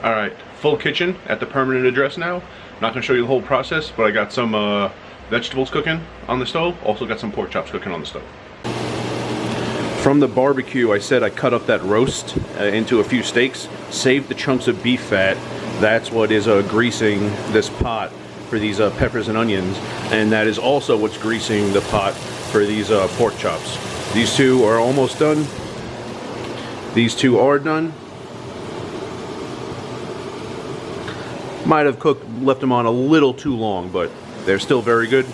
All right, full kitchen at the permanent address now. I'm not gonna show you the whole process, but I got some vegetables cooking on the stove. Also got some pork chops cooking on the stove. From the barbecue, I said I cut up that roast into a few steaks, saved the chunks of beef fat. That's what is greasing this pot for these peppers and onions, and that is also what's greasing the pot for these pork chops. These two are almost done. These two are done. Might have left them on a little too long, but they're still very good.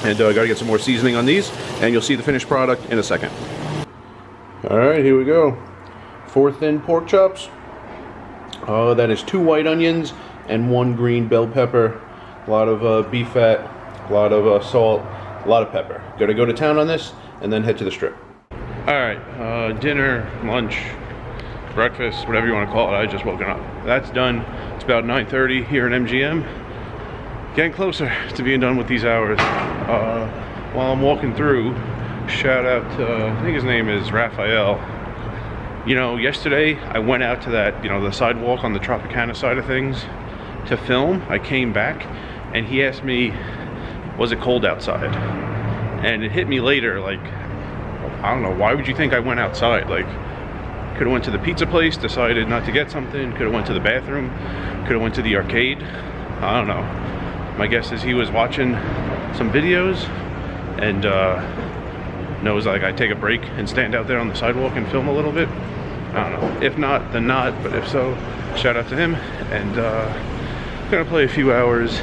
And I gotta get some more seasoning on these, and you'll see the finished product in a second. All right, here we go. 4 thin pork chops. That is 2 white onions and 1 green bell pepper. A lot of beef fat, a lot of salt, a lot of pepper. Gotta go to town on this, and then head to the strip. All right, dinner, lunch, breakfast, whatever you want to call it. I just woken up. That's done. It's about 9:30 here in MGM. Getting closer to being done with these hours. While I'm walking through, shout out to, I think his name is Raphael. You know, yesterday I went out to that, you know, the sidewalk on the Tropicana side of things to film. I came back and he asked me, was it cold outside? And it hit me later, like, I don't know, why would you think I went outside? Like, could have went to the pizza place, decided not to get something, could have went to the bathroom, could have went to the arcade. I don't know. My guess is he was watching some videos and knows like I take a break and stand out there on the sidewalk and film a little bit. I don't know. If not, then not, but if so, shout out to him. And I'm gonna play a few hours.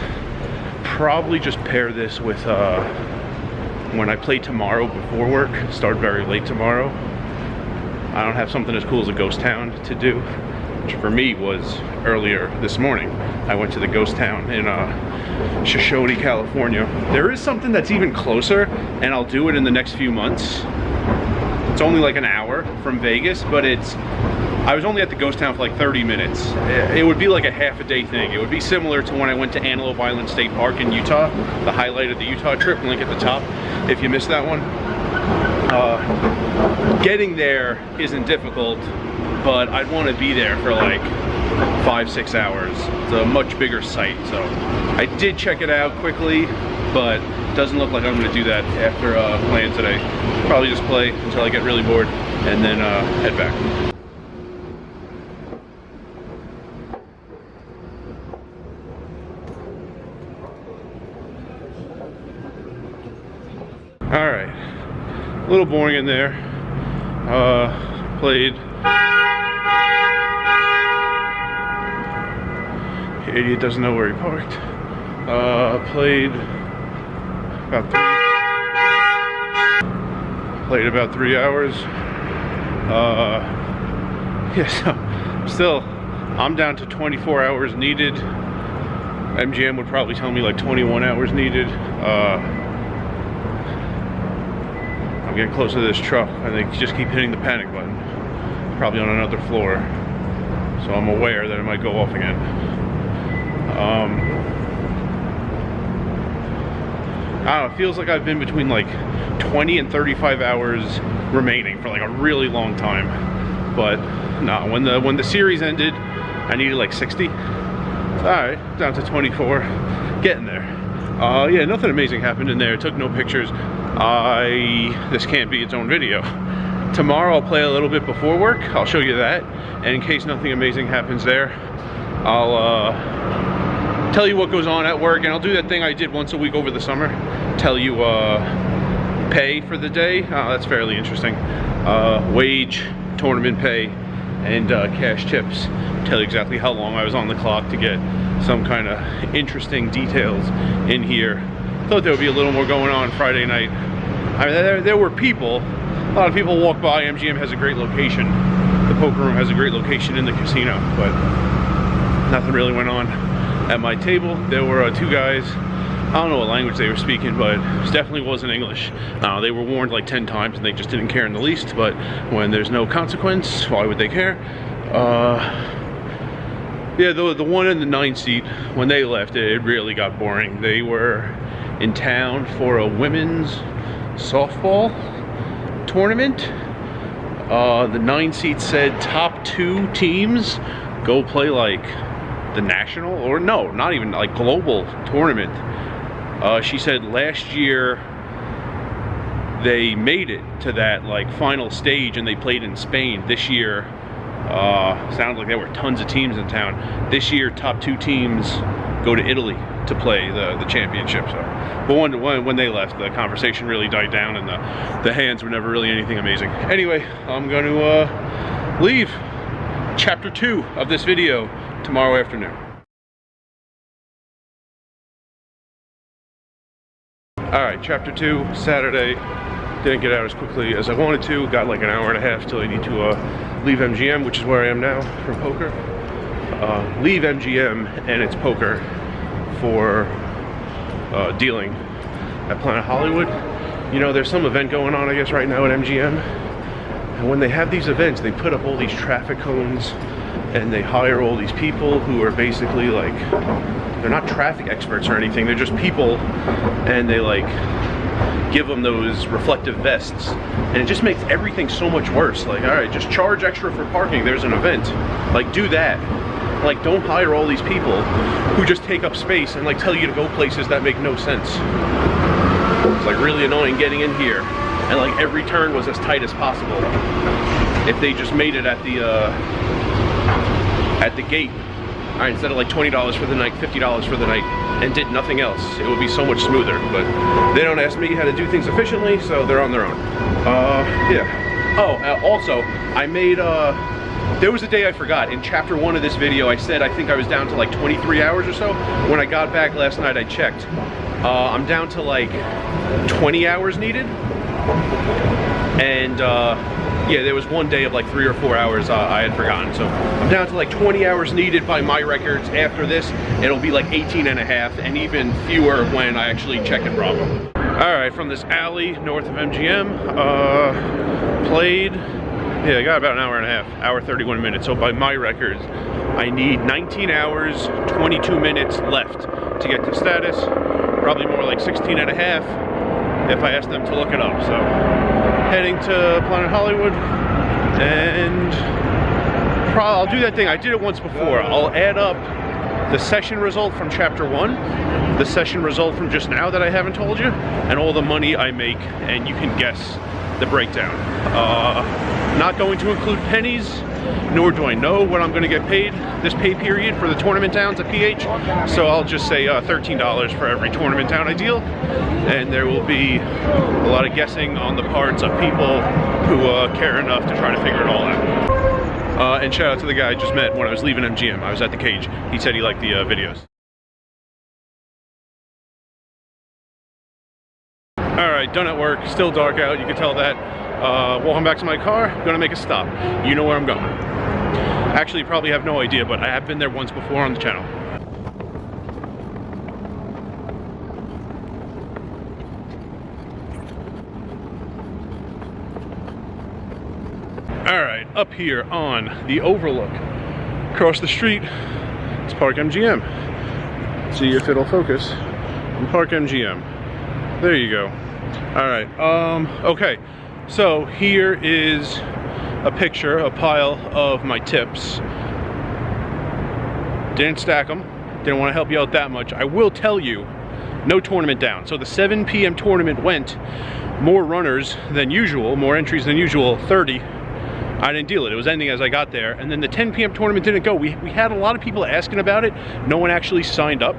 Probably just pair this with when I play tomorrow before work, start very late tomorrow. I don't have something as cool as a ghost town to do, which for me was earlier this morning. I went to the ghost town in Shoshone, California. There is something that's even closer, and I'll do it in the next few months. It's only like an hour from Vegas, but I was only at the ghost town for like 30 minutes. It would be like a half-a-day thing. It would be similar to when I went to Antelope Island State Park in Utah, the highlight of the Utah trip, link at the top if you missed that one. Getting there isn't difficult, but I'd want to be there for like 5-6 hours. It's a much bigger site, so I did check it out quickly, but it doesn't look like I'm going to do that after playing today. Probably just play until I get really bored and then head back. All right, a little boring in there. Played. Idiot doesn't know where he parked. Played about 3 hours. Yeah, so still, I'm down to 24 hours needed. MGM would probably tell me like 21 hours needed. I'm getting close to this truck. I think just keep hitting the panic button. Probably on another floor. So I'm aware that it might go off again. I don't know, it feels like I've been between like 20 and 35 hours remaining for like a really long time. But no, when the series ended, I needed like 60. So, alright, down to 24. Getting there. Yeah, nothing amazing happened in there. Took no pictures. This can't be its own video. Tomorrow I'll play a little bit before work. I'll show you that. And in case nothing amazing happens there, I'll tell you what goes on at work, and I'll do that thing I did once a week over the summer. Tell you pay for the day. That's fairly interesting. Wage, tournament pay, and cash tips. Tell you exactly how long I was on the clock to get some kind of interesting details in here. Thought there would be a little more going on Friday night. I mean, there were people. A lot of people walk by. MGM has a great location. The poker room has a great location in the casino, but nothing really went on at my table. There were 2 guys. I don't know what language they were speaking, but it definitely wasn't English. They were warned like 10 times and they just didn't care in the least. But when there's no consequence, why would they care? Yeah, the one in the 9 seat, when they left, it really got boring. They were in town for a women's softball tournament. The 9 seat said top 2 teams go play like the national, or no, not even like global tournament. She said last year they made it to that like final stage and they played in Spain. This year, sounds like there were tons of teams in town. This year, top 2 teams go to Italy to play the championship. So, but when they left, the conversation really died down, and the hands were never really anything amazing. Anyway, I'm going to leave chapter 2 of this video tomorrow afternoon. All right, chapter 2, Saturday. Didn't get out as quickly as I wanted to. Got like an hour and a half till I need to leave MGM, which is where I am now from poker. Leave MGM and it's poker for dealing at Planet Hollywood. You know, there's some event going on, I guess, right now at MGM. And when they have these events, they put up all these traffic cones and they hire all these people who are basically like, they're not traffic experts or anything, they're just people, and they like give them those reflective vests, and it just makes everything so much worse. Like, all right, just charge extra for parking, there's an event, like do that. Like, don't hire all these people who just take up space and like tell you to go places that make no sense. It's like really annoying getting in here, and like every turn was as tight as possible. If they just made it at the gate, all right, instead of like $20 for the night, $50 for the night, and did nothing else, it would be so much smoother. But they don't ask me how to do things efficiently, so they're on their own. Yeah. Oh, also, I made there was a day I forgot. In chapter 1 of this video, I said I think I was down to like 23 hours or so. When I got back last night, I checked. I'm down to like 20 hours needed. And yeah, there was one day of like 3 or 4 hours I had forgotten. So I'm down to like 20 hours needed by my records. After this, it'll be like 18 and a half, and even fewer when I actually check in Bravo. All right, from this alley north of MGM, played, yeah, I got about an hour and a half, hour 31 minutes. So by my records, I need 19 hours, 22 minutes left to get to status. Probably more like 16 and a half if I ask them to look it up. So heading to Planet Hollywood, and I'll do that thing. I did it once before. I'll add up the session result from chapter 1, the session result from just now that I haven't told you, and all the money I make, and you can guess the breakdown. Not going to include pennies, nor do I know what I'm going to get paid this pay period for the tournament downs at PH. So I'll just say $13 for every tournament down I deal, and there will be a lot of guessing on the parts of people who care enough to try to figure it all out. And shout out to the guy I just met when I was leaving MGM. I was at the cage. He said he liked the videos. Alright, done at work, still dark out, you can tell that. Walking back to my car, gonna make a stop. You know where I'm going. Actually, you probably have no idea, but I have been there once before on the channel. Alright, up here on the overlook, across the street, it's Park MGM. See if it'll focus. Park MGM. There you go. Alright, okay. So here is a picture, a pile of my tips. Didn't stack them. Didn't want to help you out that much. I will tell you, no tournament down. So the 7 p.m. tournament went more runners than usual, more entries than usual, 30. I didn't deal it. It was ending as I got there. And then the 10 p.m. tournament didn't go. We had a lot of people asking about it. No one actually signed up.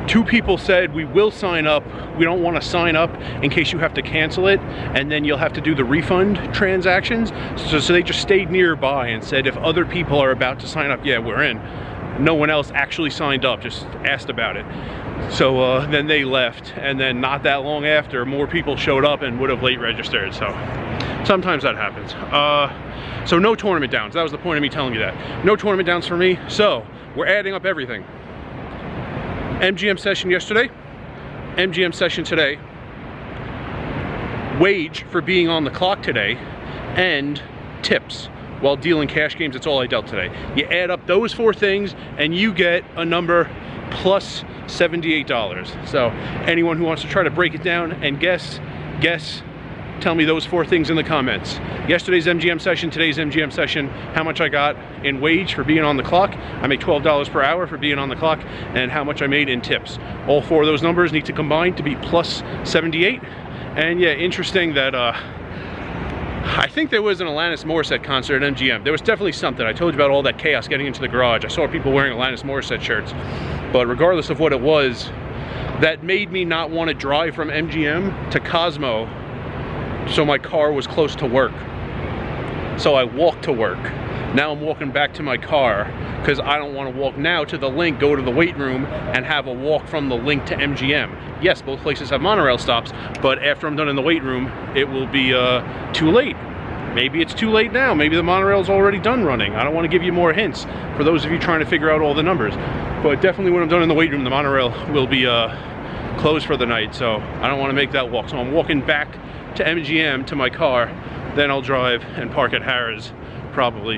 2 people said, we will sign up. We don't want to sign up in case you have to cancel it, and then you'll have to do the refund transactions. So they just stayed nearby and said, if other people are about to sign up, yeah, we're in. No one else actually signed up, just asked about it. So then they left, and then not that long after, more people showed up and would have late registered. So sometimes that happens. So no tournament downs. That was the point of me telling you that. No tournament downs for me. So we're adding up everything. MGM session yesterday, MGM session today, wage for being on the clock today, and tips while dealing cash games. That's all I dealt today. You add up those 4 things and you get a number plus $78. So anyone who wants to try to break it down and guess tell me those 4 things in the comments. Yesterday's MGM session, today's MGM session, how much I got in wage for being on the clock. I make $12 per hour for being on the clock, and how much I made in tips. All 4 of those numbers need to combine to be plus 78. And yeah, interesting that I think there was an Alanis Morissette concert at MGM. There was definitely something. I told you about all that chaos getting into the garage. I saw people wearing Alanis Morissette shirts. But regardless of what it was, that made me not want to drive from MGM to Cosmo so my car was close to work. So I walked to work. Now I'm walking back to my car because I don't want to walk now to the Link, go to the weight room, and have a walk from the Link to MGM. Yes, both places have monorail stops, but after I'm done in the weight room, it will be too late. Maybe it's too late now. Maybe the monorail's already done running. I don't want to give you more hints for those of you trying to figure out all the numbers. But definitely when I'm done in the weight room, the monorail will be closed for the night, so I don't want to make that walk. So I'm walking back to MGM to my car, then I'll drive and park at Harrah's probably,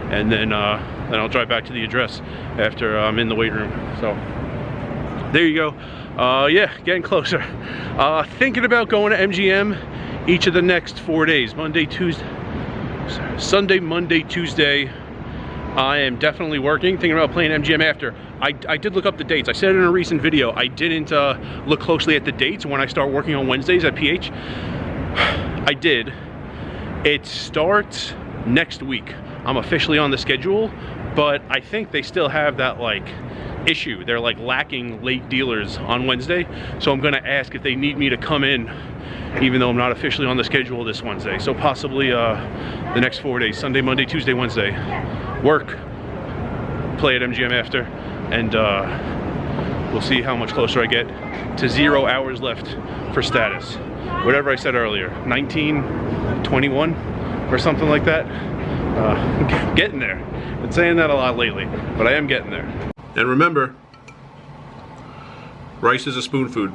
and then I'll drive back to the address after I'm in the weight room. So there you go. Yeah, getting closer. Thinking about going to MGM each of the next 4 days. Sunday, Monday, Tuesday. I am definitely working, thinking about playing MGM after. I did look up the dates. I said in a recent video, I didn't look closely at the dates when I start working on Wednesdays at PH. I did. It starts next week. I'm officially on the schedule, but I think they still have that like issue. They're like lacking late dealers on Wednesday, so I'm gonna ask if they need me to come in even though I'm not officially on the schedule this Wednesday. So possibly the next 4 days, Sunday, Monday, Tuesday, Wednesday, work, play at MGM after, and we'll see how much closer I get to 0 hours left for status. Whatever I said earlier, 19, 21 or something like that. Getting there. Been saying that a lot lately, but I am getting there. And remember, rice is a spoon food.